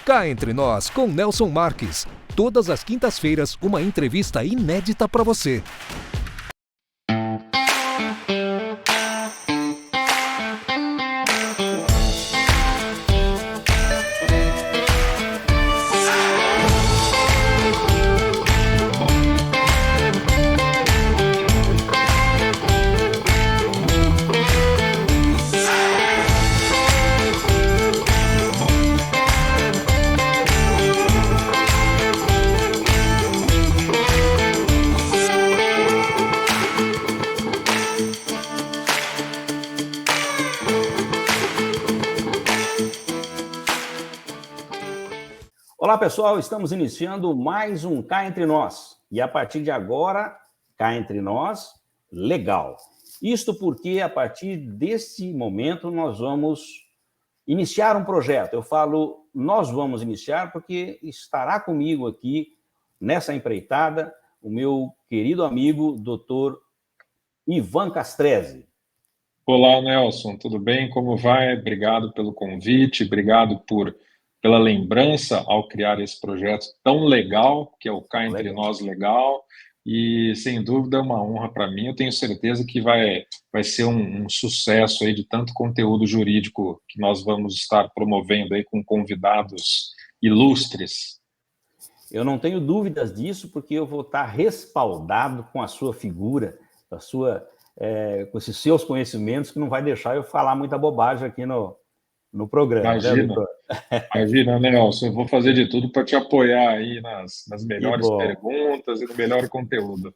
Cá Entre Nós, com Nelson Marques. Todas as quintas-feiras, uma entrevista inédita para você. Olá, pessoal, estamos iniciando mais um Cá Entre Nós. E a partir de agora, Cá Entre Nós, legal. Isto porque a partir desse momento nós vamos iniciar um projeto. Eu falo nós vamos iniciar porque estará comigo aqui nessa empreitada o meu querido amigo, Dr. Ivan Castrezzi. Olá, Nelson, tudo bem? Como vai? Obrigado pelo convite, obrigado pela lembrança ao criar esse projeto tão legal, que é o Cá Entre Nós Legal, e sem dúvida é uma honra para mim. Eu tenho certeza que vai ser um sucesso aí de tanto conteúdo jurídico que nós vamos estar promovendo aí com convidados ilustres. Eu não tenho dúvidas disso, porque eu vou estar respaldado com a sua figura, com esses seus conhecimentos, que não vai deixar eu falar muita bobagem aqui no programa. Imagina, né, imagina, Nelson, eu vou fazer de tudo para te apoiar aí nas melhores perguntas e no melhor conteúdo.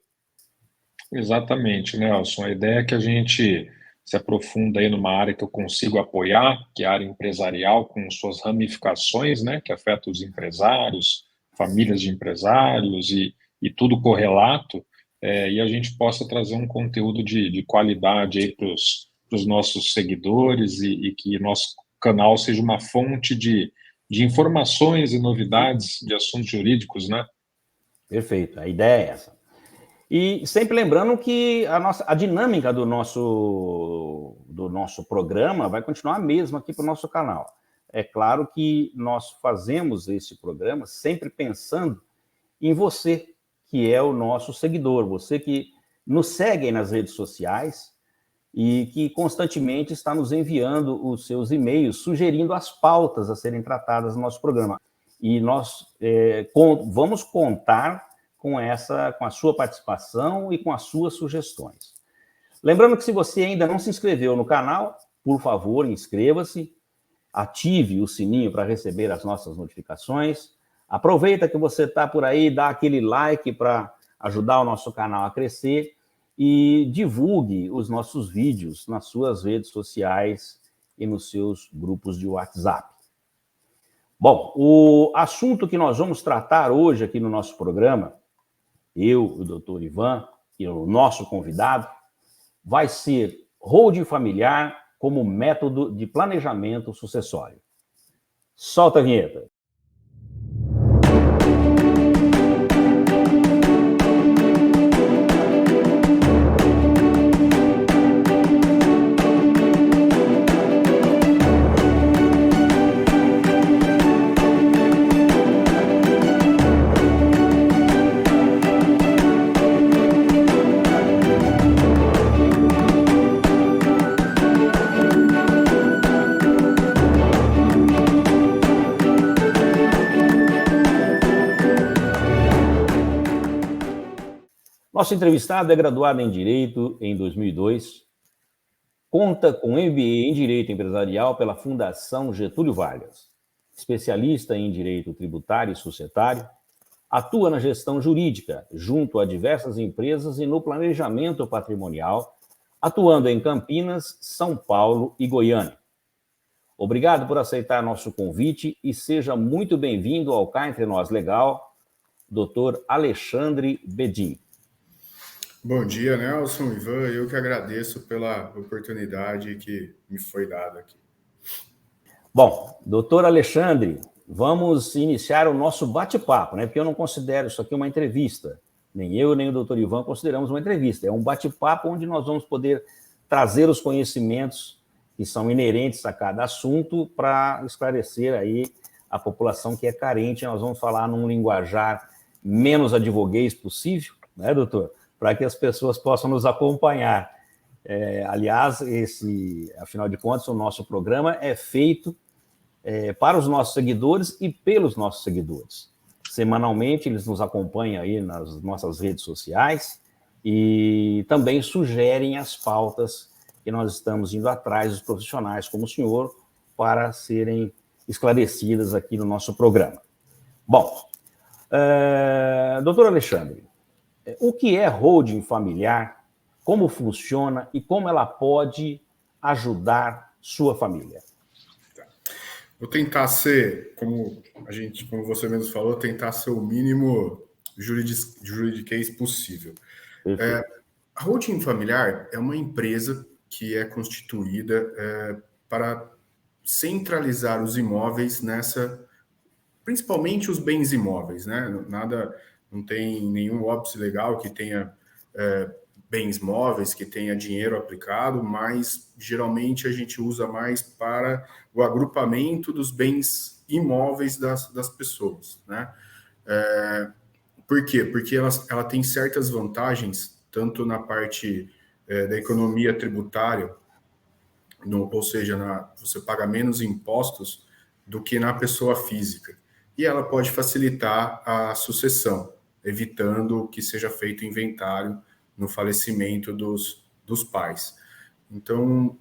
Exatamente, Nelson, a ideia é que a gente se aprofunda aí numa área que eu consigo apoiar, que é a área empresarial, com suas ramificações, né, que afeta os empresários, famílias de empresários e tudo correlato, e a gente possa trazer um conteúdo de qualidade aí para os nossos seguidores e que nosso canal seja uma fonte de informações e novidades de assuntos jurídicos, né? Perfeito, a ideia é essa. E sempre lembrando que a dinâmica do nosso programa vai continuar a mesma aqui para o nosso canal. É claro que nós fazemos esse programa sempre pensando em você, que é o nosso seguidor, você que nos segue nas redes sociais e que constantemente está nos enviando os seus e-mails, sugerindo as pautas a serem tratadas no nosso programa. E nós vamos contar com a sua participação e com as suas sugestões. Lembrando que se você ainda não se inscreveu no canal, por favor, inscreva-se, ative o sininho para receber as nossas notificações. Aproveita que você está por aí, dá aquele like para ajudar o nosso canal a crescer e divulgue os nossos vídeos nas suas redes sociais e nos seus grupos de WhatsApp. Bom, o assunto que nós vamos tratar hoje aqui no nosso programa, eu, o Dr. Ivan e o nosso convidado, vai ser holding familiar como método de planejamento sucessório. Solta a vinheta. Nosso entrevistado é graduado em Direito em 2002, conta com MBA em Direito Empresarial pela Fundação Getúlio Vargas, especialista em Direito Tributário e Societário, atua na gestão jurídica junto a diversas empresas e no planejamento patrimonial, atuando em Campinas, São Paulo e Goiânia. Obrigado por aceitar nosso convite e seja muito bem-vindo ao Cá Entre Nós Legal, Dr. Alexandre Bedin. Bom dia, Nelson, Ivan. Eu que agradeço pela oportunidade que me foi dada aqui. Bom, doutor Alexandre, vamos iniciar o nosso bate-papo, né? Porque eu não considero isso aqui uma entrevista. Nem eu, nem o doutor Ivan consideramos uma entrevista. É um bate-papo onde nós vamos poder trazer os conhecimentos que são inerentes a cada assunto para esclarecer aí a população que é carente. Nós vamos falar num linguajar menos advoguês possível, né, doutor? Para que as pessoas possam nos acompanhar. Aliás, afinal de contas, o nosso programa é feito para os nossos seguidores e pelos nossos seguidores. Semanalmente, eles nos acompanham aí nas nossas redes sociais e também sugerem as pautas que nós estamos indo atrás dos profissionais como o senhor para serem esclarecidas aqui no nosso programa. Bom, doutor Alexandre, o que é holding familiar, como funciona e como ela pode ajudar sua família? Vou tentar ser, como você mesmo falou, tentar ser o mínimo juridiquês possível. A holding familiar é uma empresa que é constituída para centralizar os imóveis principalmente os bens imóveis, né? Não tem nenhum óbice legal que tenha bens móveis, que tenha dinheiro aplicado, mas geralmente a gente usa mais para o agrupamento dos bens imóveis das pessoas, né? Por quê? Porque ela tem certas vantagens, tanto na parte da economia tributária, ou seja, você paga menos impostos do que na pessoa física. E ela pode facilitar a sucessão, evitando que seja feito inventário no falecimento dos pais. Então,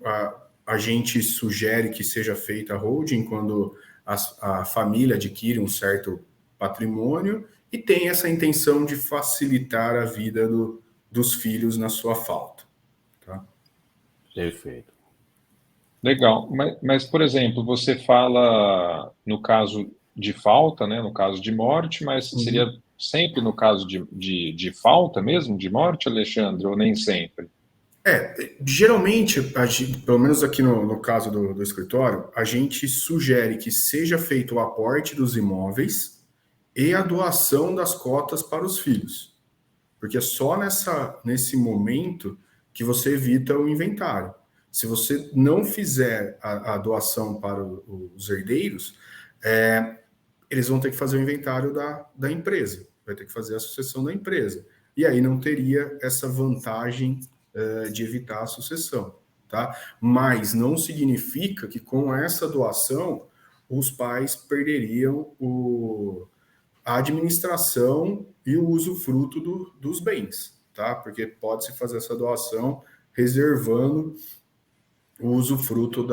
a gente sugere que seja feita a holding quando a família adquire um certo patrimônio e tem essa intenção de facilitar a vida dos filhos na sua falta. Tá? Perfeito. Legal. Mas, por exemplo, você fala no caso de falta, né, no caso de morte, mas seria sempre no caso de falta mesmo, de morte, Alexandre, ou nem sempre? Geralmente, pelo menos aqui no caso do escritório, a gente sugere que seja feito o aporte dos imóveis e a doação das cotas para os filhos. Porque é só nesse momento que você evita o inventário. Se você não fizer a doação para os herdeiros, eles vão ter que fazer o inventário da empresa, vai ter que fazer a sucessão da empresa. E aí não teria essa vantagem de evitar a sucessão. Tá? Mas não significa que com essa doação os pais perderiam a administração e o usufruto dos bens, tá? Porque pode-se fazer essa doação reservando o usufruto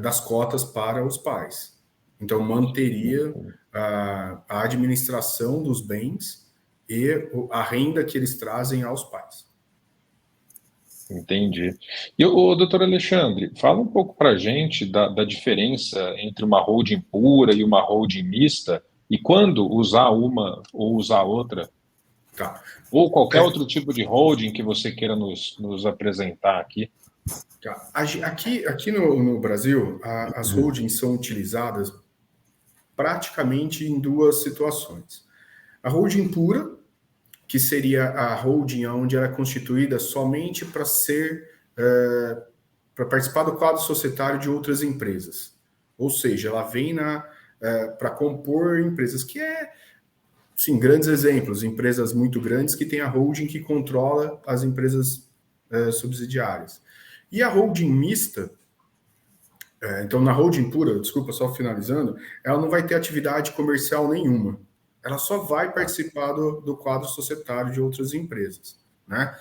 das cotas para os pais. Então, manteria a administração dos bens e a renda que eles trazem aos pais. Entendi. E o doutor Alexandre, fala um pouco para a gente da diferença entre uma holding pura e uma holding mista, e quando usar uma ou usar outra. Tá. Ou qualquer outro tipo de holding que você queira nos apresentar aqui. Tá. Aqui no Brasil, as holdings são utilizadas praticamente em duas situações. A holding pura, que seria a holding onde ela é constituída somente para para participar do quadro societário de outras empresas. Ou seja, ela vem para compor empresas que sim, grandes exemplos, empresas muito grandes que têm a holding que controla as empresas subsidiárias. E a holding mista, então na holding pura, desculpa, só finalizando, ela não vai ter atividade comercial nenhuma. Ela só vai participar do quadro societário de outras empresas, né?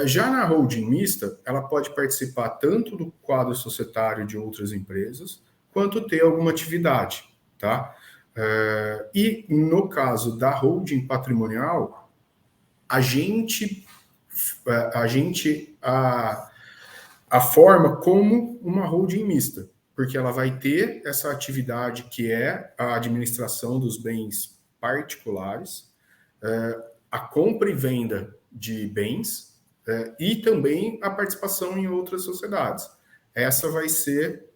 Já na holding mista, ela pode participar tanto do quadro societário de outras empresas, quanto ter alguma atividade, tá? E no caso da holding patrimonial, a forma como uma holding mista, porque ela vai ter essa atividade que é a administração dos bens particulares, a compra e venda de bens e também a participação em outras sociedades. Essa vai ser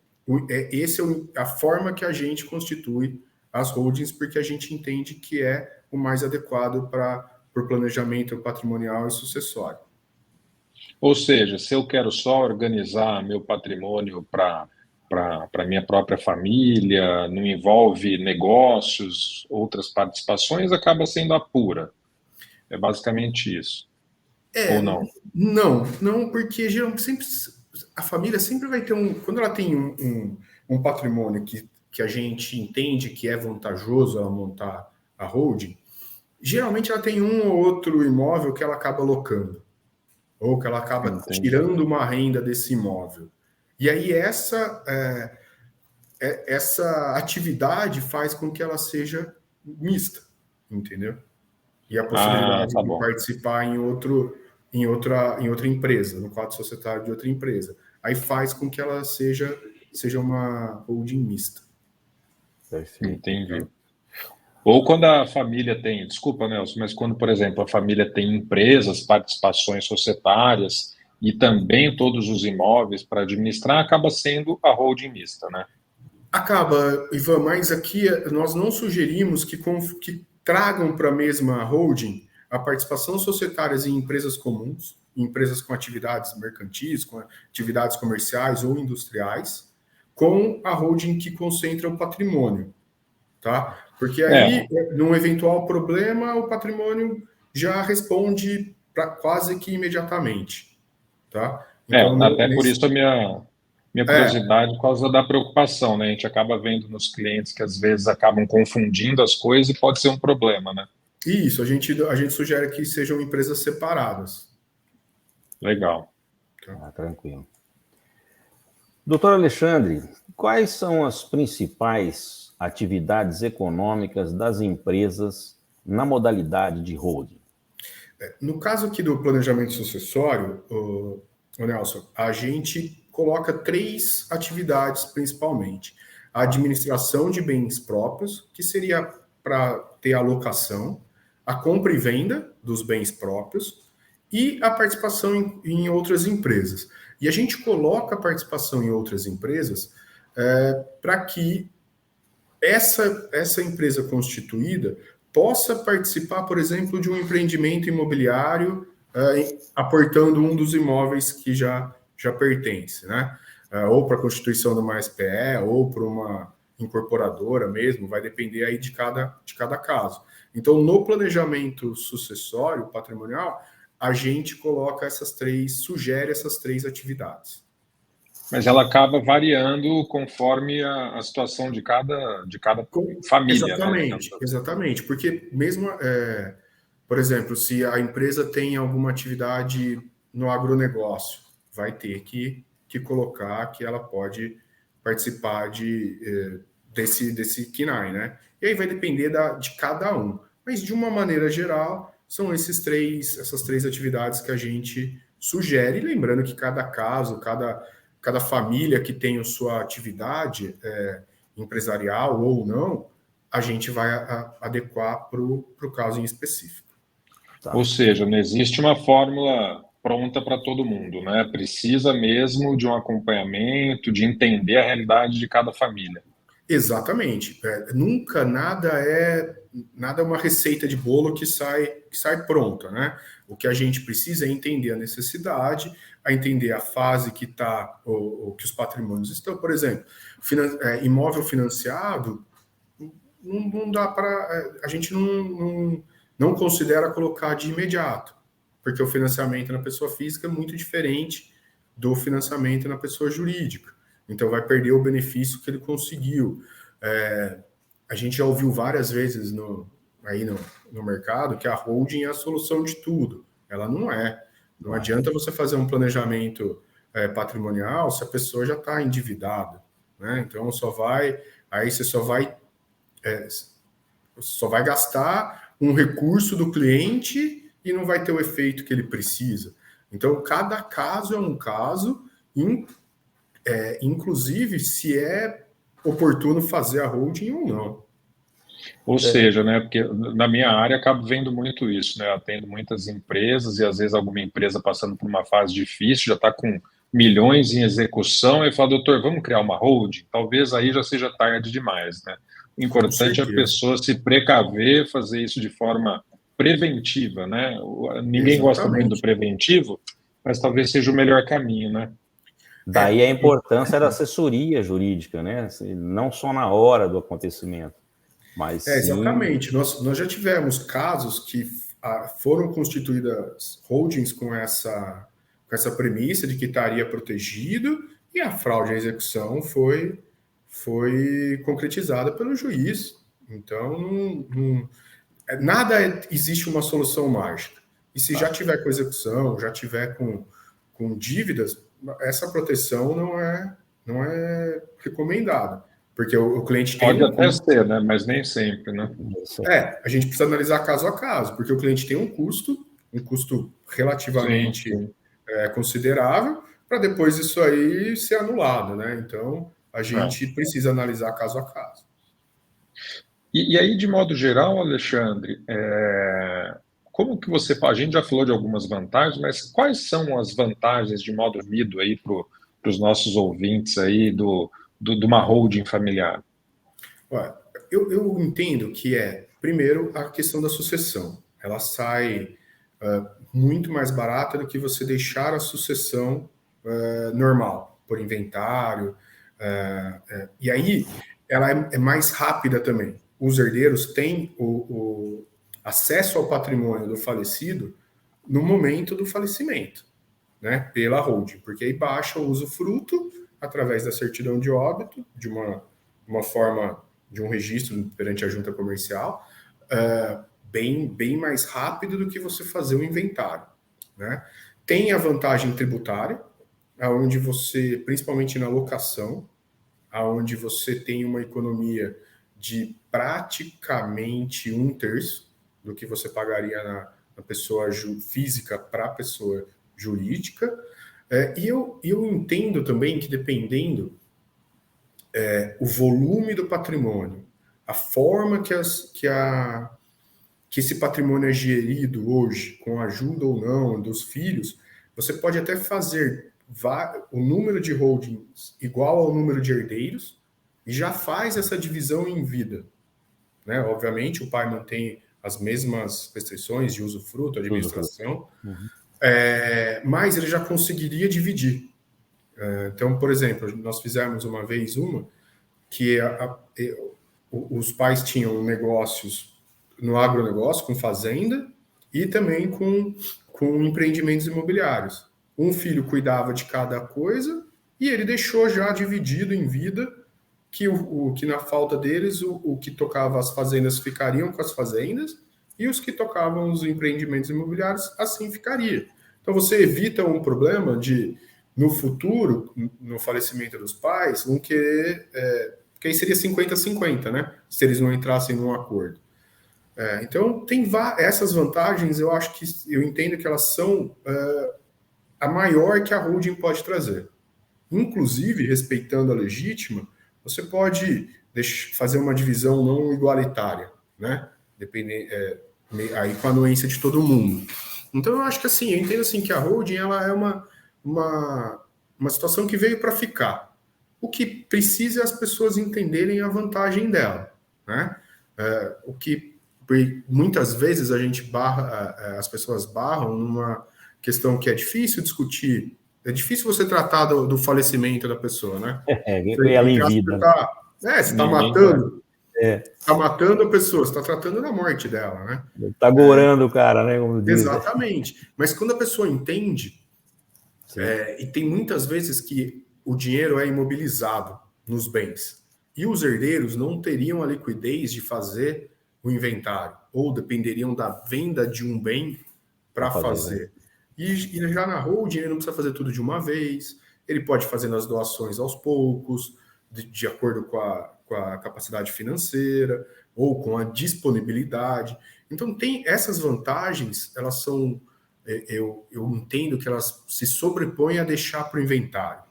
a forma que a gente constitui as holdings, porque a gente entende que é o mais adequado para o planejamento patrimonial e sucessório. Ou seja, se eu quero só organizar meu patrimônio para para a minha própria família, não envolve negócios, outras participações, acaba sendo a pura. É basicamente isso. Ou não? Não, porque geralmente sempre a família sempre vai ter quando ela tem um patrimônio que a gente entende que é vantajoso ela montar a holding, geralmente ela tem um ou outro imóvel que ela acaba locando, ou que ela acaba tirando uma renda desse imóvel. E aí essa atividade faz com que ela seja mista, entendeu? E a possibilidade de participar em outra empresa, no quadro societário de outra empresa. Aí faz com que ela seja uma holding mista. Perfeito. Entendi. Ou quando a família tem, desculpa, Nelson, mas quando, por exemplo, a família tem empresas, participações societárias e também todos os imóveis para administrar, acaba sendo a holding mista, né? Acaba, Ivan, mas aqui nós não sugerimos que tragam para a mesma holding a participação societárias em empresas comuns, em empresas com atividades mercantis, com atividades comerciais ou industriais, com a holding que concentra o patrimônio, tá? Porque aí, num eventual problema, o patrimônio já responde quase que imediatamente, tá? Então, até por isso a minha curiosidade por causa da preocupação, né? A gente acaba vendo nos clientes que às vezes acabam confundindo as coisas e pode ser um problema, né? Isso, a gente sugere que sejam empresas separadas. Legal. Tranquilo. Doutor Alexandre, quais são as principais atividades econômicas das empresas na modalidade de holding? No caso aqui do planejamento sucessório, Nelson, a gente coloca 3 atividades principalmente. A administração de bens próprios, que seria para ter alocação, a compra e venda dos bens próprios e a participação em outras empresas. E a gente coloca a participação em outras empresas para que essa empresa constituída possa participar, por exemplo, de um empreendimento imobiliário aportando um dos imóveis que já pertence, né? Ou para a constituição de uma SPE, ou para uma incorporadora mesmo, vai depender aí de cada caso. Então, no planejamento sucessório patrimonial, a gente sugere essas 3 atividades. Mas ela acaba variando conforme a situação de cada família. Exatamente, né? Exatamente, porque mesmo, por exemplo, se a empresa tem alguma atividade no agronegócio, vai ter que colocar que ela pode participar desse KINAI, né? E aí vai depender de cada um. Mas, de uma maneira geral, são essas 3 atividades que a gente sugere, lembrando que cada caso, cada família que tem a sua atividade empresarial ou não, a gente vai adequar para o caso em específico. Tá. Ou seja, não existe uma fórmula pronta para todo mundo, né? Precisa mesmo de um acompanhamento, de entender a realidade de cada família. Exatamente. Nunca nada é uma receita de bolo que sai pronta, né? O que a gente precisa é entender a necessidade, a entender a fase que está, que os patrimônios estão. Por exemplo, imóvel financiado, não dá para... A gente não considera colocar de imediato, porque o financiamento na pessoa física é muito diferente do financiamento na pessoa jurídica. Então, vai perder o benefício que ele conseguiu. A gente já ouviu várias vezes no mercado que a holding é a solução de tudo. Ela não é. Não adianta você fazer um planejamento patrimonial se a pessoa já está endividada, né? Então, você só vai gastar um recurso do cliente e não vai ter o efeito que ele precisa. Então, cada caso é um caso, inclusive se é oportuno fazer a holding ou não. Ou seja, né, porque na minha área acabo vendo muito isso, né? Atendo muitas empresas e às vezes alguma empresa passando por uma fase difícil, já está com milhões em execução e fala, doutor, vamos criar uma holding? Talvez aí já seja tarde demais, né? O importante é a pessoa se precaver, fazer isso de forma preventiva, né? Ninguém gosta muito do preventivo, mas talvez seja o melhor caminho, né? Daí a importância da assessoria jurídica, né? Assim, não só na hora do acontecimento, mas sim... Exatamente. Nós já tivemos casos que foram constituídas holdings com essa premissa de que estaria protegido e a fraude à execução foi concretizada pelo juiz. Então, nada existe uma solução mágica. E se já tiver com execução, já tiver com dívidas, essa proteção não é recomendada. Porque o cliente tem... Pode até ser, né? Mas nem sempre, né? A gente precisa analisar caso a caso, porque o cliente tem um custo relativamente considerável, para depois isso aí ser anulado, né? Então, a gente precisa analisar caso a caso. E aí, de modo geral, Alexandre, como que você... A gente já falou de algumas vantagens, mas quais são as vantagens, de modo resumido, aí para os nossos ouvintes aí de uma holding familiar? Olha, eu entendo que primeiro, a questão da sucessão. Ela sai muito mais barata do que você deixar a sucessão normal, por inventário. E aí, ela é mais rápida também. Os herdeiros têm o acesso ao patrimônio do falecido no momento do falecimento, né, pela holding, porque aí baixa o usufruto através da certidão de óbito, de uma forma de um registro perante a junta comercial, bem mais rápido do que você fazer o inventário, né? Tem a vantagem tributária, onde você, principalmente na locação, onde você tem uma economia de praticamente 1/3 do que você pagaria na pessoa física para a pessoa jurídica. E eu entendo também que, dependendo o volume do patrimônio, a forma que esse patrimônio é gerido hoje, com a ajuda ou não dos filhos, você pode até fazer o número de holdings igual ao número de herdeiros e já faz essa divisão em vida, né? Obviamente, o pai mantém as mesmas restrições de usufruto, administração, mas ele já conseguiria dividir. Então, por exemplo, nós fizemos uma vez que os pais tinham negócios no agronegócio, com fazenda, e também com empreendimentos imobiliários. Um filho cuidava de cada coisa e ele deixou já dividido em vida que na falta deles, o que tocava as fazendas ficariam com as fazendas e os que tocavam os empreendimentos imobiliários assim ficaria. Então você evita um problema de, no futuro, no falecimento dos pais, vão querer... porque aí seria 50-50, né? Se eles não entrassem num acordo. Então, tem essas vantagens, eu entendo que elas são a maior que a holding pode trazer. Inclusive, respeitando a legítima, você pode fazer uma divisão não igualitária, né? Aí com a anuência de todo mundo. Então, eu acho que assim, eu entendo assim que a holding ela é uma situação que veio para ficar. O que precisa é as pessoas entenderem a vantagem dela, né? Muitas vezes as pessoas barram numa questão que é difícil discutir. É difícil você tratar do falecimento da pessoa, né? Ela em vida. Você está matando. Está matando a pessoa, você está tratando da morte dela, né? Está gorando o cara, né? Como diz. Exatamente. Mas quando a pessoa entende, e tem muitas vezes que o dinheiro é imobilizado nos bens, e os herdeiros não teriam a liquidez de fazer o inventário, ou dependeriam da venda de um bem para fazer. E já na holding ele não precisa fazer tudo de uma vez, ele pode fazer nas doações aos poucos, de acordo com a capacidade financeira, ou com a disponibilidade. Então, tem essas vantagens, elas são... Eu entendo que elas se sobrepõem a deixar para o inventário.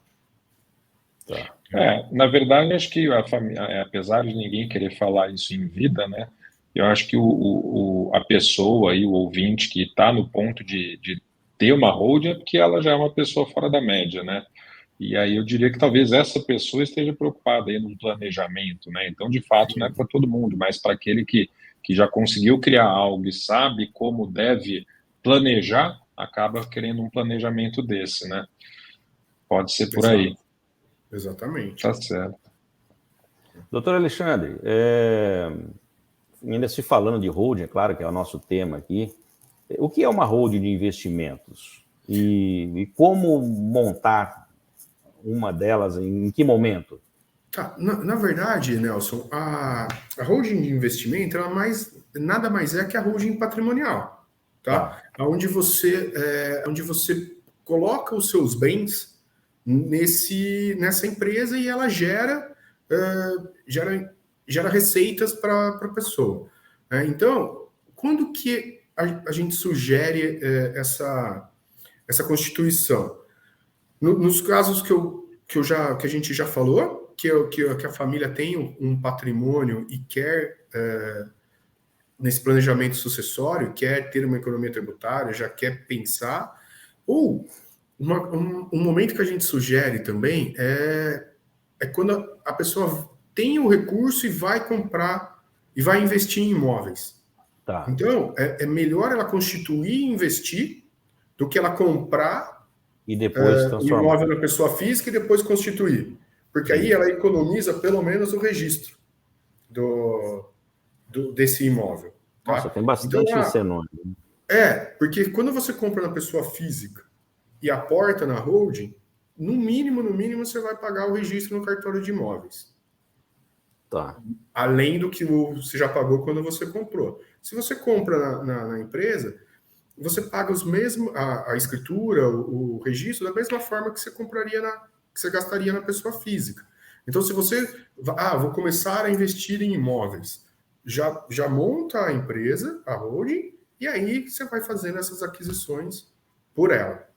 Na verdade, acho que a família, apesar de ninguém querer falar isso em vida, né? Eu acho que a pessoa e o ouvinte que está no ponto de ter uma holding é porque ela já é uma pessoa fora da média, né? E aí eu diria que talvez essa pessoa esteja preocupada aí no planejamento, né? Então, de fato, não é para todo mundo, mas para aquele que já conseguiu criar algo e sabe como deve planejar, acaba querendo um planejamento desse, né? Pode ser por aí. Exatamente. Tá certo. Doutor Alexandre, ainda se falando de holding, é claro que é o nosso tema aqui, o que é uma holding de investimentos? E como montar uma delas, em que momento? Tá, na verdade, Nelson, a holding de investimento ela nada mais é que a holding patrimonial, tá? Onde você coloca os seus bens nessa empresa e ela gera receitas para a pessoa. Então, quando que a gente sugere essa constituição? Nos casos que a gente já falou, que a família tem um patrimônio e quer, nesse planejamento sucessório, quer ter uma economia tributária, já quer pensar, ou um momento que a gente sugere também é quando a pessoa tem o recurso e vai comprar e vai investir em imóveis. Tá. Então, é melhor ela constituir e investir do que ela comprar e depois o imóvel na pessoa física e depois constituir. Porque aí ela economiza pelo menos o registro desse imóvel. Tá? Nossa, tem bastante sinônimo. Porque quando você compra na pessoa física e aporta na holding, no mínimo, você vai pagar o registro no cartório de imóveis. Tá. Além do que você já pagou quando você comprou. Se você compra na empresa, você paga a escritura, o registro, da mesma forma que você compraria que você gastaria na pessoa física. Então, se você vou começar a investir em imóveis, já monta a empresa, a holding, e aí você vai fazendo essas aquisições por ela.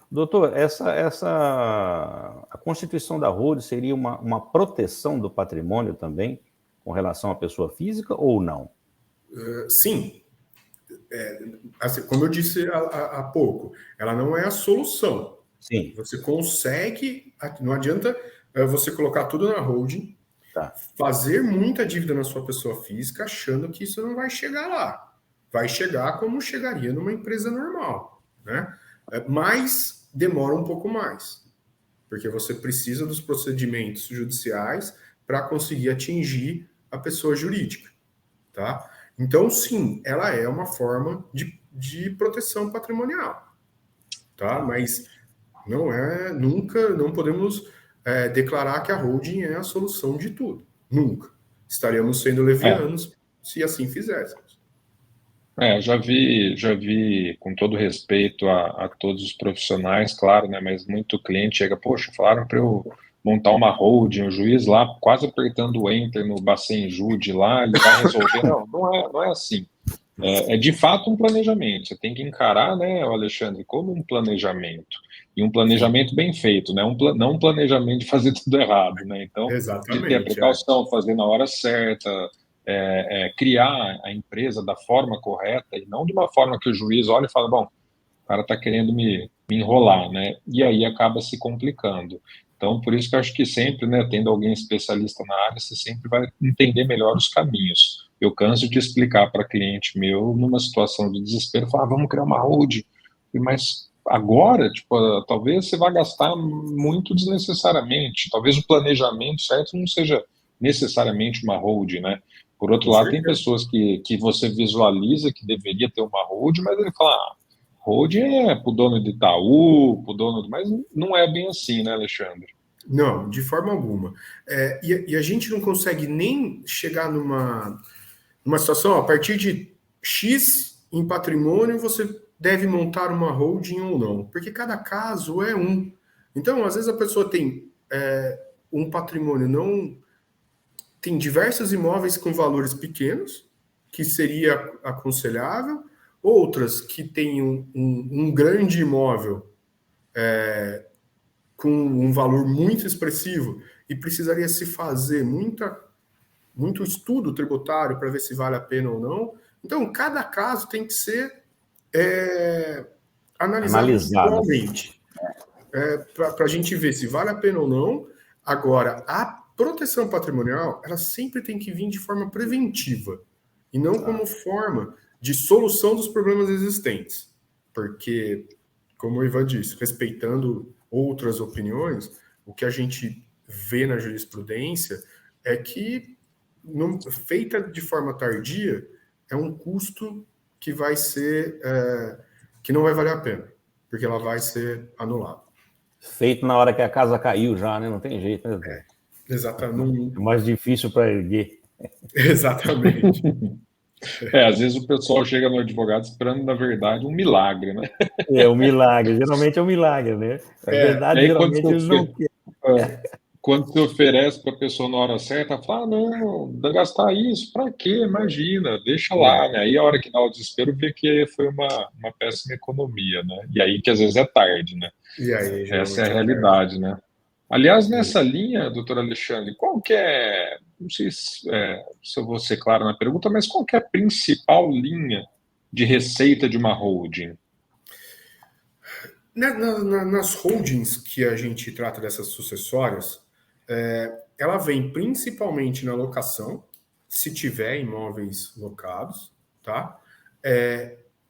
Doutor, a constituição da holding seria uma proteção do patrimônio também, com relação à pessoa física, ou não? Sim. Assim, como eu disse há pouco, ela não é a solução. Sim. Você consegue, não adianta você colocar tudo na holding, fazer muita dívida na sua pessoa física, achando que isso não vai chegar lá. Vai chegar como chegaria numa empresa normal, né? Mas demora um pouco mais, porque você precisa dos procedimentos judiciais para conseguir atingir a pessoa jurídica, tá? Então, sim, ela é uma forma de proteção patrimonial, tá? Mas não podemos declarar que a holding é a solução de tudo. Nunca. Estaríamos sendo levianos se assim fizéssemos. Já vi, com todo respeito a todos os profissionais, claro, né? Mas muito cliente chega, poxa, falaram para eu montar uma holding, o juiz lá quase apertando o enter no Bacenjude lá, ele vai resolver. Não é assim. É de fato um planejamento. Você tem que encarar, né, Alexandre, como um planejamento. E um planejamento bem feito, né? Não um planejamento de fazer tudo errado, né? Então, exatamente, de ter a precaução, fazer na hora certa, criar a empresa da forma correta e não de uma forma que o juiz olha e fala, bom, o cara está querendo me enrolar, né? E aí acaba se complicando. Então, por isso que eu acho que sempre, né, tendo alguém especialista na área, você sempre vai entender melhor os caminhos. Eu canso de explicar para cliente meu, numa situação de desespero, falar, vamos criar uma holding, mas agora, talvez você vá gastar muito desnecessariamente, talvez o planejamento certo não seja necessariamente uma holding, né? Por outro lado, tem pessoas que você visualiza que deveria ter uma holding, mas ele fala, holding é para o dono de Itaú, para o dono do... Mas não é bem assim, né, Alexandre? Não, de forma alguma. E a gente não consegue nem chegar numa situação, a partir de X em patrimônio, você deve montar uma holding ou não, porque cada caso é um. Então, às vezes a pessoa tem um patrimônio, não tem diversos imóveis com valores pequenos, que seria aconselhável, outras que têm um grande imóvel com um valor muito expressivo e precisaria se fazer muito estudo tributário para ver se vale a pena ou não. Então, cada caso tem que ser analisado individualmente para a gente ver se vale a pena ou não. Agora, a proteção patrimonial, ela sempre tem que vir de forma preventiva e não como forma de solução dos problemas existentes. Porque, como o Ivan disse, respeitando outras opiniões, o que a gente vê na jurisprudência é que, feita de forma tardia, é um custo que vai ser, que não vai valer a pena, porque ela vai ser anulada. Feito na hora que a casa caiu já, né? Não tem jeito, né? Exatamente. É mais difícil para erguer. Exatamente. Às vezes o pessoal chega no advogado esperando, na verdade, um milagre, né? É um milagre, geralmente é um milagre, né? Na verdade, geralmente eles não querem. Quando você oferece para a pessoa na hora certa, fala, não, gastar isso, para quê? Imagina, deixa lá, né? Aí a hora que dá o desespero, vê que foi uma péssima economia, né? E aí que às vezes é tarde, né? E aí, essa é a realidade, né? Aliás, nessa linha, doutor Alexandre, qual que é, não sei se eu vou ser claro na pergunta, mas qual que é a principal linha de receita de uma holding? Nas holdings que a gente trata dessas sucessórias, ela vem principalmente na locação, se tiver imóveis locados, tá?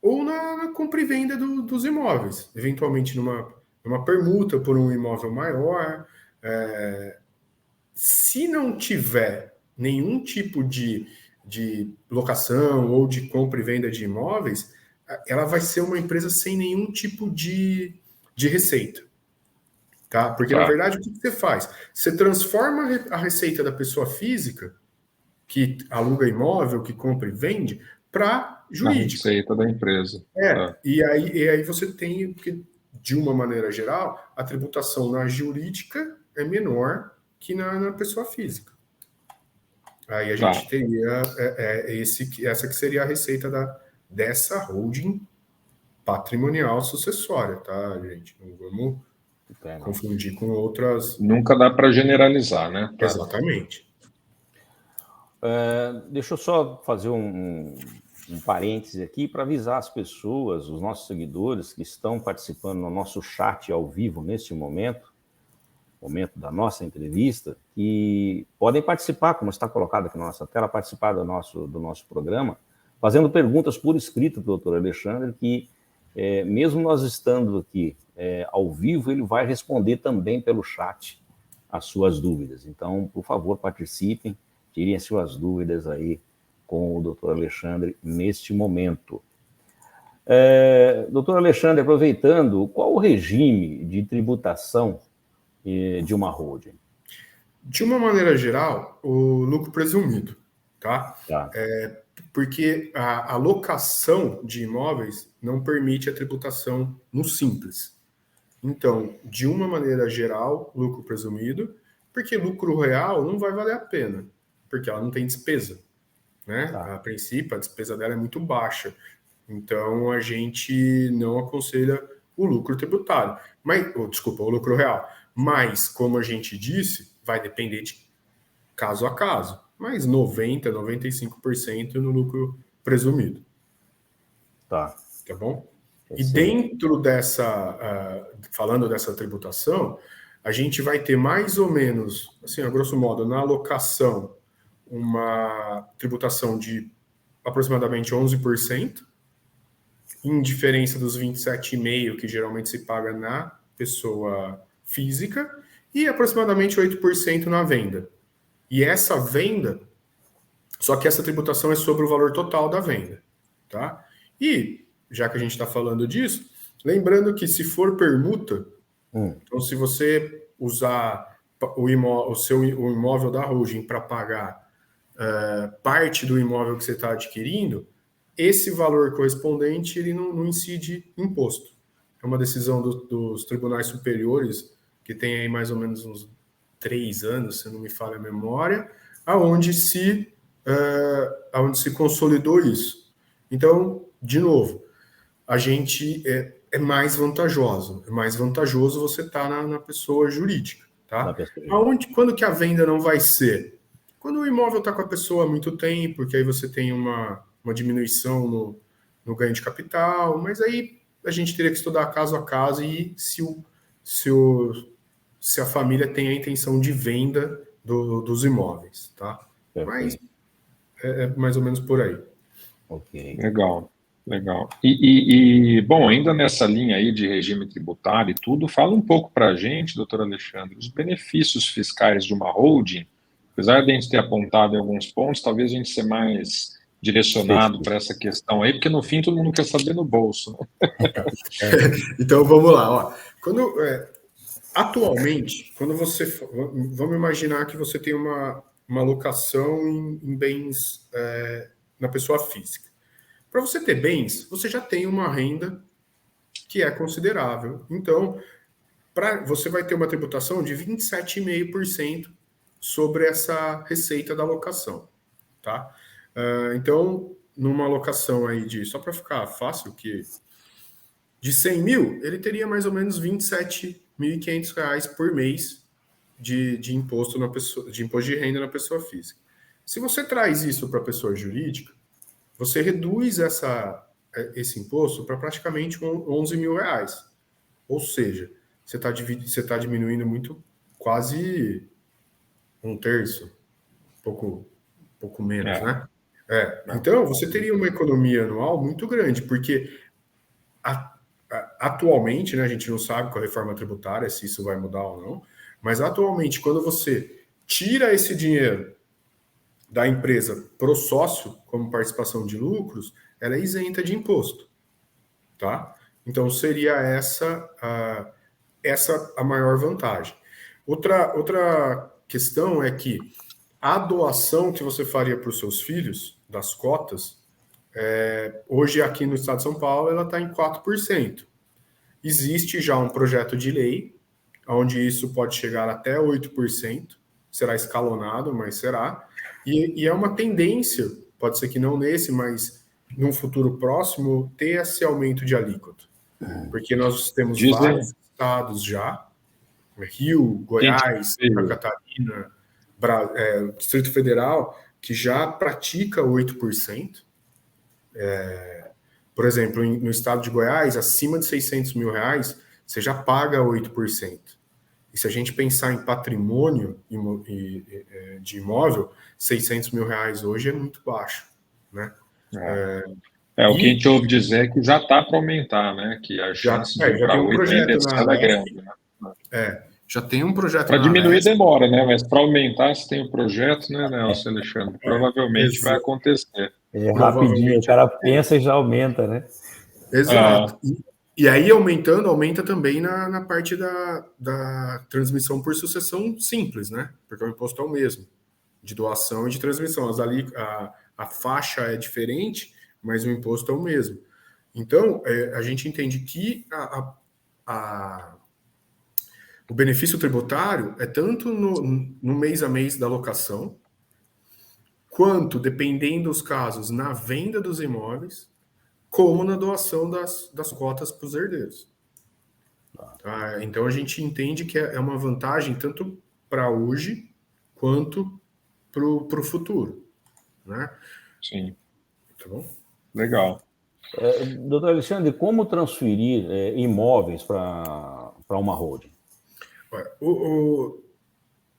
Ou na compra e venda dos imóveis, eventualmente numa permuta por um imóvel maior. Se não tiver nenhum tipo de locação ou de compra e venda de imóveis, ela vai ser uma empresa sem nenhum tipo de receita. Tá? Porque, na verdade, o que você faz? Você transforma a receita da pessoa física, que aluga imóvel, que compra e vende, para jurídica. A receita da empresa. E aí você tem, porque, de uma maneira geral, a tributação na jurídica é menor que na pessoa física. Aí a gente teria essa que seria a receita dessa holding patrimonial sucessória, tá, gente? Não vamos confundir com outras. Nunca dá para generalizar, né? Exatamente. Deixa eu só fazer um parêntese aqui para avisar as pessoas, os nossos seguidores que estão participando no nosso chat ao vivo neste momento da nossa entrevista, que podem participar, como está colocado aqui na nossa tela, participar do nosso programa, fazendo perguntas por escrito para o doutor Alexandre, que mesmo nós estando aqui ao vivo, ele vai responder também pelo chat as suas dúvidas. Então, por favor, participem, tirem as suas dúvidas aí com o doutor Alexandre neste momento. Doutor Alexandre, aproveitando, qual o regime de tributação de uma holding? De uma maneira geral, o lucro presumido, tá? Porque a alocação de imóveis não permite a tributação no simples. Então, de uma maneira geral, lucro presumido, porque lucro real não vai valer a pena, porque ela não tem despesa, né? A princípio, a despesa dela é muito baixa. Então, a gente não aconselha o lucro tributário. O lucro real. Mas, como a gente disse, vai depender de caso a caso. Mas 90%, 95% no lucro presumido. Tá bom? E dentro falando dessa tributação, a gente vai ter mais ou menos, assim, a grosso modo, na alocação, uma tributação de aproximadamente 11%, em diferença dos 27,5% que geralmente se paga na pessoa física, e aproximadamente 8% na venda. E essa venda, só que essa tributação é sobre o valor total da venda, tá? E, já que a gente está falando disso, lembrando que se for permuta, então se você usar o imóvel da holding para pagar parte do imóvel que você está adquirindo, esse valor correspondente ele não incide imposto. É uma decisão dos tribunais superiores, que tem aí mais ou menos uns 3 anos, se não me falha a memória, aonde se consolidou isso. Então, de novo, a gente é mais vantajoso. É mais vantajoso você estar na pessoa jurídica. Tá? Quando que a venda não vai ser? Quando o imóvel está com a pessoa há muito tempo, porque aí você tem uma diminuição no ganho de capital, mas aí a gente teria que estudar caso a caso e se a família tem a intenção de venda dos imóveis, tá? Mas é mais ou menos por aí. Ok. Legal. Legal. Bom, ainda nessa linha aí de regime tributário e tudo, fala um pouco para a gente, doutor Alexandre, os benefícios fiscais de uma holding, apesar de a gente ter apontado em alguns pontos, talvez a gente ser mais direcionado para essa questão aí, porque no fim todo mundo quer saber no bolso, né? Então vamos lá, ó. Atualmente, quando você. Vamos imaginar que você tem uma alocação em bens na pessoa física. Para você ter bens, você já tem uma renda que é considerável. Então, você vai ter uma tributação de 27,5% sobre essa receita da alocação. Tá? Então, numa alocação aí só para ficar fácil, de 100 mil, ele teria mais ou menos R$27.500 por mês de imposto de imposto de renda na pessoa física. Se você traz isso para a pessoa jurídica, você reduz esse imposto para praticamente R$11 mil. Ou seja, você está diminuindo muito, quase um terço, pouco menos, né? Então, você teria uma economia anual muito grande, porque atualmente, né, a gente não sabe com a reforma tributária se isso vai mudar ou não, mas atualmente, quando você tira esse dinheiro da empresa para o sócio, como participação de lucros, ela é isenta de imposto. Tá? Então, seria essa a maior vantagem. Outra questão é que a doação que você faria para os seus filhos, das cotas, hoje aqui no estado de São Paulo, ela está em 4%. Existe já um projeto de lei, onde isso pode chegar até 8%, será escalonado, mas será. E é uma tendência, pode ser que não nesse, mas num futuro próximo, ter esse aumento de alíquota. Porque nós temos vários estados já, Rio, Goiás, Santa Catarina, Distrito Federal, que já pratica 8%. Por exemplo, no estado de Goiás, acima de R$600 mil, você já paga 8%. E se a gente pensar em patrimônio de imóvel, R$600 mil hoje é muito baixo, né? O que a gente ouve dizer é que já está para aumentar, né? Que a chance de ir para 8 ainda é grande, né? Já tem um projeto. Para diminuir demora, né? Mas para aumentar, se tem o projeto, né, Nelson Alexandre? Provavelmente vai acontecer. Rapidinho, o cara pensa e já aumenta, né? Exato. E aí, aumenta também na parte da transmissão por sucessão simples, né? Porque o imposto é o mesmo, de doação e de transmissão. A faixa é diferente, mas o imposto é o mesmo. Então, a gente entende que o benefício tributário é tanto no mês a mês da alocação, quanto, dependendo dos casos, na venda dos imóveis, como na doação das cotas para os herdeiros. Então, a gente entende que é uma vantagem tanto para hoje, quanto para o futuro. Né? Sim. Tá bom? Legal. Doutor Alexandre, como transferir imóveis para uma holding?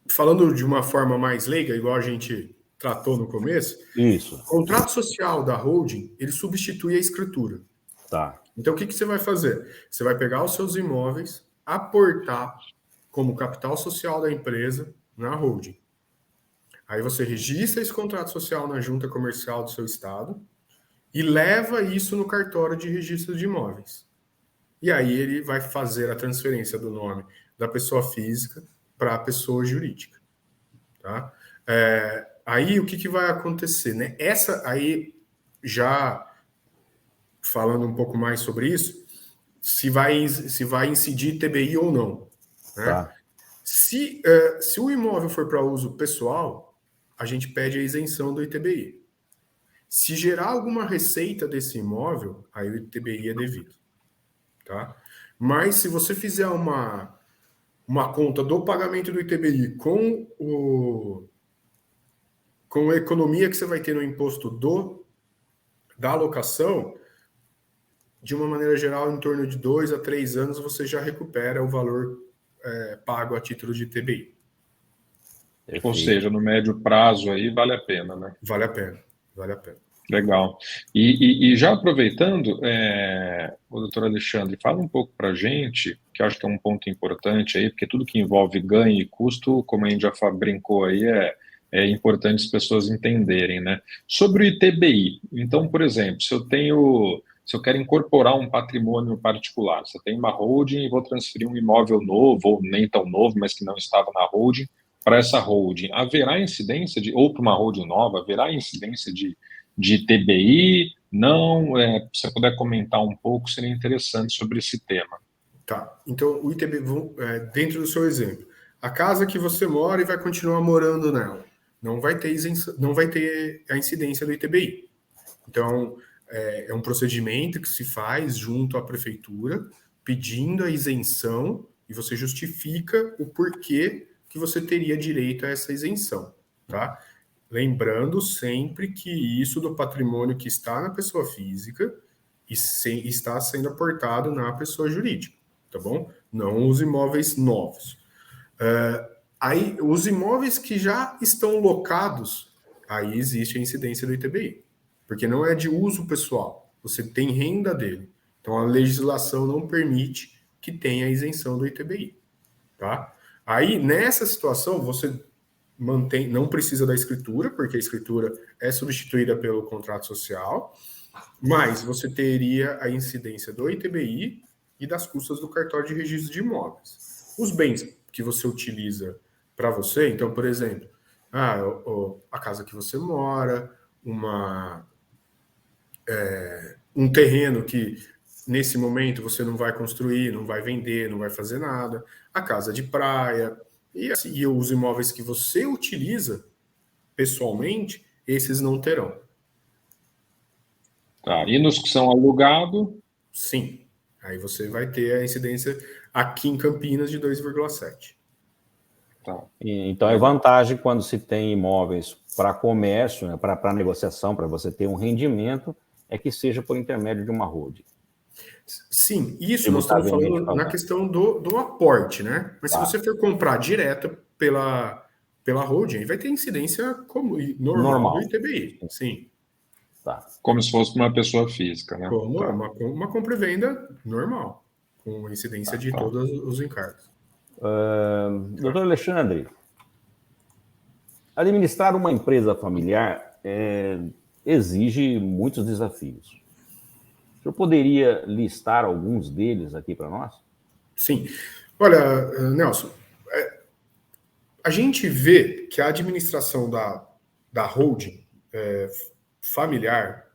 Falando de uma forma mais leiga, igual a gente tratou no começo, isso. O contrato social da holding, ele substitui a escritura. Tá. Então, o que você vai fazer? Você vai pegar os seus imóveis, aportar como capital social da empresa na holding. Aí você registra esse contrato social na junta comercial do seu estado e leva isso no cartório de registro de imóveis. E aí ele vai fazer a transferência do nome da pessoa física para a pessoa jurídica. Tá? Aí o que vai acontecer? Né? Aí, já falando um pouco mais sobre isso, se vai incidir TBI ou não. Né? Tá. Se o imóvel for para uso pessoal, a gente pede a isenção do ITBI. Se gerar alguma receita desse imóvel, aí o ITBI é devido. Tá? Mas se você fizer uma conta do pagamento do ITBI com a economia que você vai ter no imposto da alocação, de uma maneira geral, em torno de 2 a 3 anos, você já recupera o valor pago a título de ITBI. Ou seja, no médio prazo aí vale a pena, né? Vale a pena, vale a pena. Legal. E já aproveitando, o doutor Alexandre, fala um pouco para a gente, que eu acho que é um ponto importante aí, porque tudo que envolve ganho e custo, como a gente já brincou aí, é importante as pessoas entenderem, né? Sobre o ITBI. Então, por exemplo, se eu quero incorporar um patrimônio particular, você tem uma holding e vou transferir um imóvel novo, ou nem tão novo, mas que não estava na holding, para essa holding, haverá incidência ou para uma holding nova, haverá incidência de ITBI? Não? Se você puder comentar um pouco, seria interessante sobre esse tema. Tá, então o ITBI, dentro do seu exemplo, a casa que você mora e vai continuar morando nela, não vai ter a incidência do ITBI. Então, é um procedimento que se faz junto à prefeitura, pedindo a isenção, e você justifica o porquê que você teria direito a essa isenção, tá? Lembrando sempre que isso do patrimônio que está na pessoa física está sendo aportado na pessoa jurídica, tá bom? Não os imóveis novos. Aí, os imóveis que já estão locados, aí existe a incidência do ITBI, porque não é de uso pessoal, você tem renda dele. Então, a legislação não permite que tenha a isenção do ITBI, tá? Aí, nessa situação, você não precisa da escritura, porque a escritura é substituída pelo contrato social, mas você teria a incidência do ITBI e das custas do cartório de registro de imóveis. Os bens que você utiliza para você, então, por exemplo, a casa que você mora, um terreno que nesse momento você não vai construir, não vai vender, não vai fazer nada, a casa de praia, e os imóveis que você utiliza pessoalmente, esses não terão. Tá. E nos que são alugados? Sim. Aí você vai ter a incidência aqui em Campinas de 2,7. Tá. Então é vantagem quando se tem imóveis para comércio, né, para negociação, para você ter um rendimento, é que seja por intermédio de uma holding. Sim, isso nós estamos falando na questão do aporte, né? Mas se você for comprar direto pela holding, vai ter incidência normal do ITBI. Sim. Tá. Como se fosse uma pessoa física, né? Como uma compra e venda normal, com incidência de todos os encargos. Doutor Alexandre, administrar uma empresa familiar exige muitos desafios. O senhor poderia listar alguns deles aqui para nós? Sim. Olha, Nelson, a gente vê que a administração da holding familiar,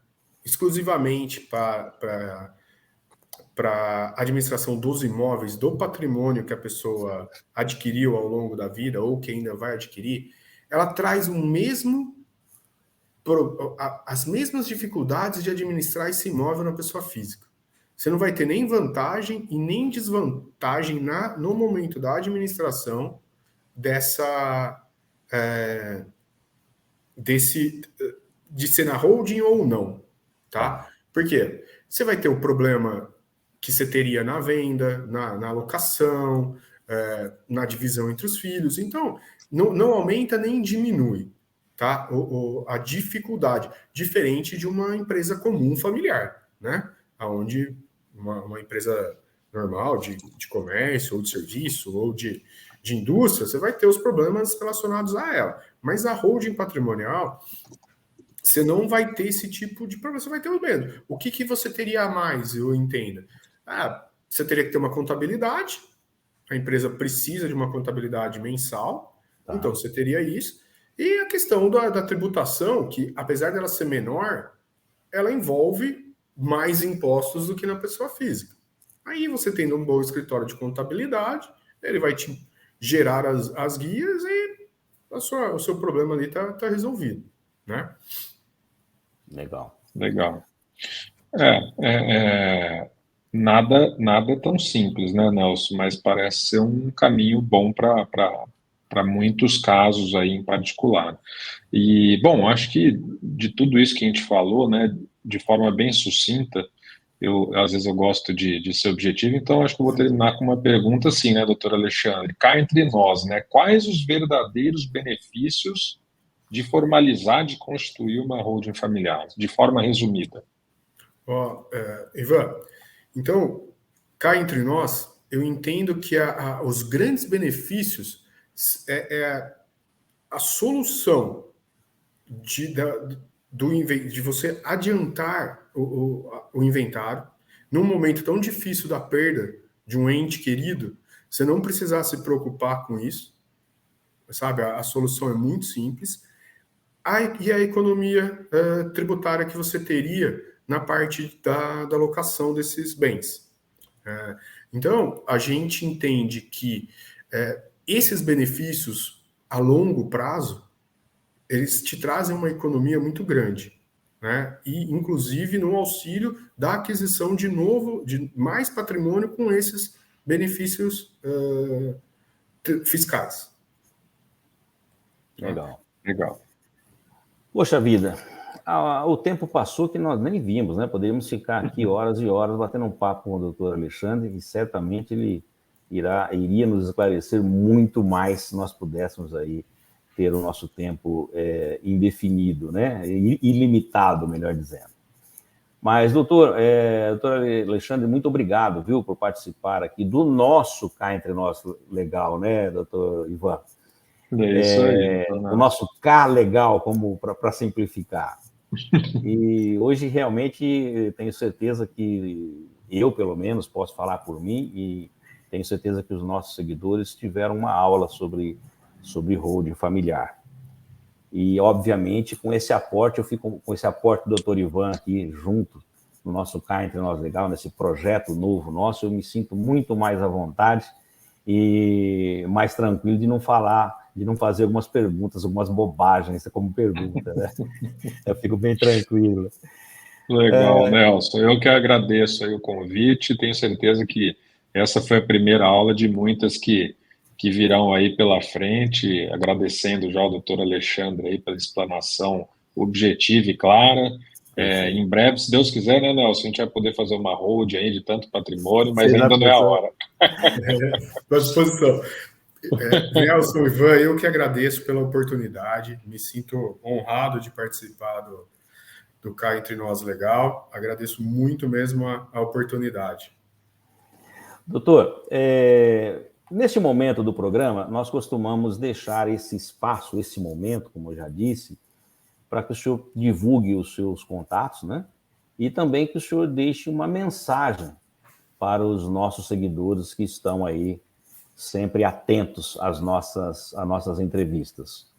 exclusivamente para a administração dos imóveis, do patrimônio que a pessoa adquiriu ao longo da vida ou que ainda vai adquirir, ela traz as mesmas dificuldades de administrar esse imóvel na pessoa física. Você não vai ter nem vantagem e nem desvantagem no momento da administração de ser na holding ou não, tá? Por quê? Você vai ter o problema que você teria na venda, na alocação, na divisão entre os filhos. Então, não aumenta nem diminui, tá? A dificuldade, diferente de uma empresa comum familiar, né? Onde uma empresa normal de comércio, ou de serviço, ou de indústria, você vai ter os problemas relacionados a ela. Mas a holding patrimonial, você não vai ter esse tipo de problema, você vai ter o mesmo. O que você teria a mais, eu entendo? Você teria que ter uma contabilidade, a empresa precisa de uma contabilidade mensal, então você teria isso. E a questão da tributação, que apesar dela ser menor, ela envolve mais impostos do que na pessoa física. Aí você tendo um bom escritório de contabilidade, ele vai te gerar as guias e o seu problema ali está resolvido, né? Legal. Nada tão simples, né, Nelson? Mas parece ser um caminho bom para muitos casos aí em particular. E, bom, acho que de tudo isso que a gente falou, né, de forma bem sucinta, às vezes eu gosto de ser objetivo, então acho que eu vou terminar com uma pergunta assim, né, doutor Alexandre? Cá entre nós, né, quais os verdadeiros benefícios de formalizar, de constituir uma holding familiar, de forma resumida? Ivan, então, cá entre nós, eu entendo que os grandes benefícios é a solução de você adiantar o inventário num momento tão difícil da perda de um ente querido, você não precisar se preocupar com isso, sabe? A solução é muito simples. E a economia tributária que você teria na parte da locação desses bens. Então, a gente entende que esses benefícios a longo prazo, eles te trazem uma economia muito grande, né? E, inclusive, no auxílio da aquisição de mais patrimônio com esses benefícios fiscais. Legal. Poxa vida, o tempo passou que nós nem vimos, né? Poderíamos ficar aqui horas e horas batendo um papo com o doutor Alexandre, e certamente ele iria nos esclarecer muito mais se nós pudéssemos aí ter o nosso tempo indefinido, né? Ilimitado, melhor dizendo. Mas, doutor Alexandre, muito obrigado, viu, por participar aqui do nosso Cá Entre Nós Legal, né, doutor Ivan? É isso aí. O nosso K legal, como para simplificar. E hoje, realmente, tenho certeza que eu, pelo menos, posso falar por mim, e tenho certeza que os nossos seguidores tiveram uma aula sobre holding familiar. E, obviamente, com esse aporte, eu fico com esse aporte do Dr. Ivan aqui junto, no nosso Cá Entre Nós Legal, nesse projeto novo nosso, eu me sinto muito mais à vontade e mais tranquilo de não fazer algumas perguntas, algumas bobagens como pergunta, né? Eu fico bem tranquilo. Legal, Nelson. Eu que agradeço aí o convite, tenho certeza que essa foi a primeira aula de muitas que virão aí pela frente, agradecendo já o doutor Alexandre aí pela explanação objetiva e clara. Em breve, se Deus quiser, né, Nelson, a gente vai poder fazer uma holding aí de tanto patrimônio, mas ainda não é a hora. À disposição. Nelson, Ivan, eu que agradeço pela oportunidade, me sinto honrado de participar do Cá Entre Nós Legal, agradeço muito mesmo a oportunidade. Doutor, neste momento do programa, nós costumamos deixar esse espaço, esse momento, como eu já disse, para que o senhor divulgue os seus contatos, né? E também que o senhor deixe uma mensagem para os nossos seguidores que estão aí sempre atentos às nossas entrevistas.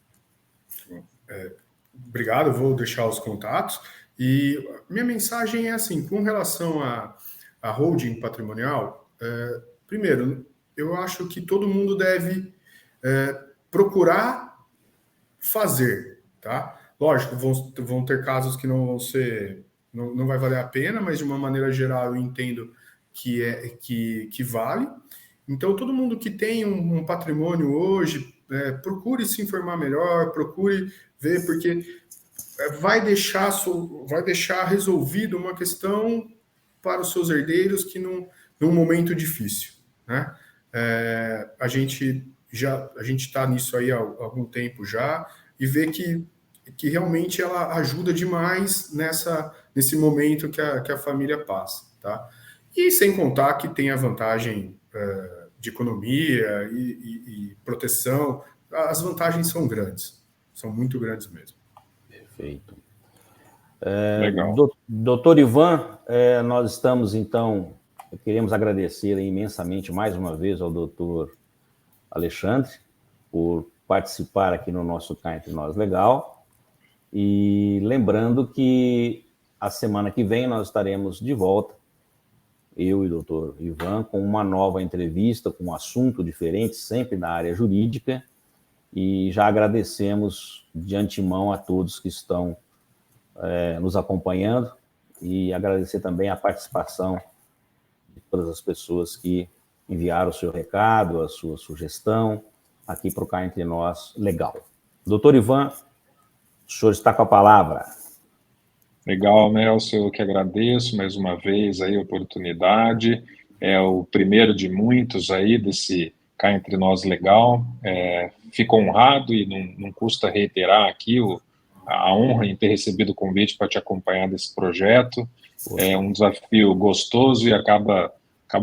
Obrigado, vou deixar os contatos. E minha mensagem é assim, com relação à holding patrimonial, primeiro, eu acho que todo mundo deve procurar fazer, tá? Lógico, vão ter casos que não vão ser, não vai valer a pena, mas de uma maneira geral eu entendo que vale. Então, todo mundo que tem um patrimônio hoje, procure se informar melhor, procure ver, porque vai deixar resolvido uma questão para os seus herdeiros que num momento difícil, né? A gente está nisso aí há algum tempo já e vê que realmente ela ajuda demais nesse momento que a família passa, tá? E sem contar que tem a vantagem de economia e proteção, as vantagens são grandes, são muito grandes mesmo. Perfeito. Legal. Doutor Ivan, nós estamos, então, queremos agradecer imensamente mais uma vez ao doutor Alexandre por participar aqui no nosso Cá Entre Nós Legal. E lembrando que a semana que vem nós estaremos de volta, eu e o doutor Ivan, com uma nova entrevista, com um assunto diferente, sempre na área jurídica, e já agradecemos de antemão a todos que estão nos acompanhando e agradecer também a participação de todas as pessoas que enviaram o seu recado, a sua sugestão aqui para o Cá Entre Nós Legal. Doutor Ivan, o senhor está com a palavra. Legal, Nelson, eu que agradeço mais uma vez aí a oportunidade. É o primeiro de muitos aí desse Cá Entre Nós Legal. Fico honrado e não custa reiterar aqui a honra em ter recebido o convite para te acompanhar desse projeto. É um desafio gostoso e acaba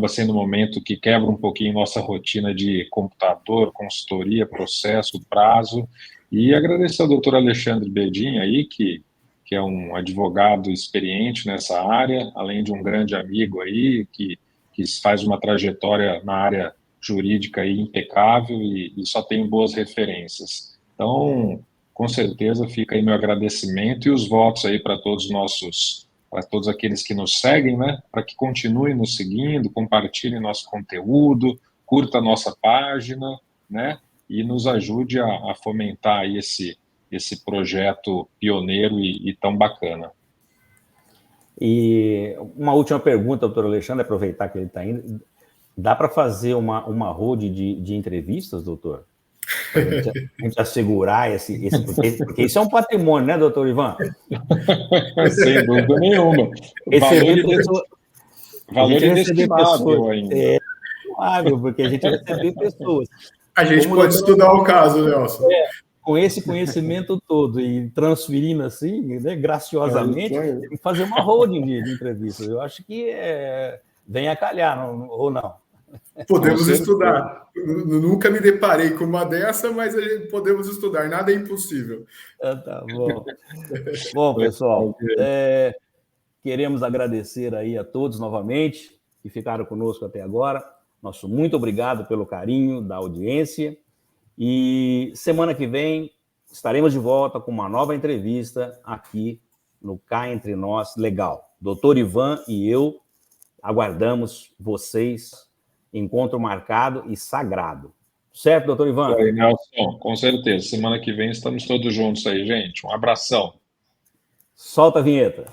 sendo um momento que quebra um pouquinho nossa rotina de computador, consultoria, processo, prazo. E agradecer ao doutor Alexandre Bedin aí, que é um advogado experiente nessa área, além de um grande amigo aí, que faz uma trajetória na área jurídica aí impecável e só tem boas referências. Então, com certeza, fica aí meu agradecimento e os votos aí para todos aqueles que nos seguem, né, para que continuem nos seguindo, compartilhem nosso conteúdo, curta a nossa página, né, e nos ajude a fomentar aí esse projeto pioneiro e tão bacana. E uma última pergunta, doutor Alexandre, aproveitar que ele está indo. Dá para fazer uma road de entrevistas, doutor? A gente assegurar porque isso é um patrimônio, né, doutor Ivan? Sem dúvida nenhuma. Valor inestimável ainda. Porque a gente recebe pessoas. A gente pode estudar o caso, Nelson. Com esse conhecimento todo e transferindo assim, né, graciosamente, fazer uma holding de entrevistas. Eu acho que vem a calhar, ou não? Podemos estudar. Nunca me deparei com uma dessa, mas podemos estudar. Nada é impossível. Tá bom. Bom, pessoal, queremos agradecer aí a todos novamente que ficaram conosco até agora. Nosso muito obrigado pelo carinho da audiência. E semana que vem estaremos de volta com uma nova entrevista aqui no Cá Entre Nós Legal. Doutor Ivan e eu aguardamos vocês. Encontro marcado e sagrado. Certo, doutor Ivan? Aí, Nelson, com certeza. Semana que vem estamos todos juntos aí, gente. Um abração. Solta a vinheta.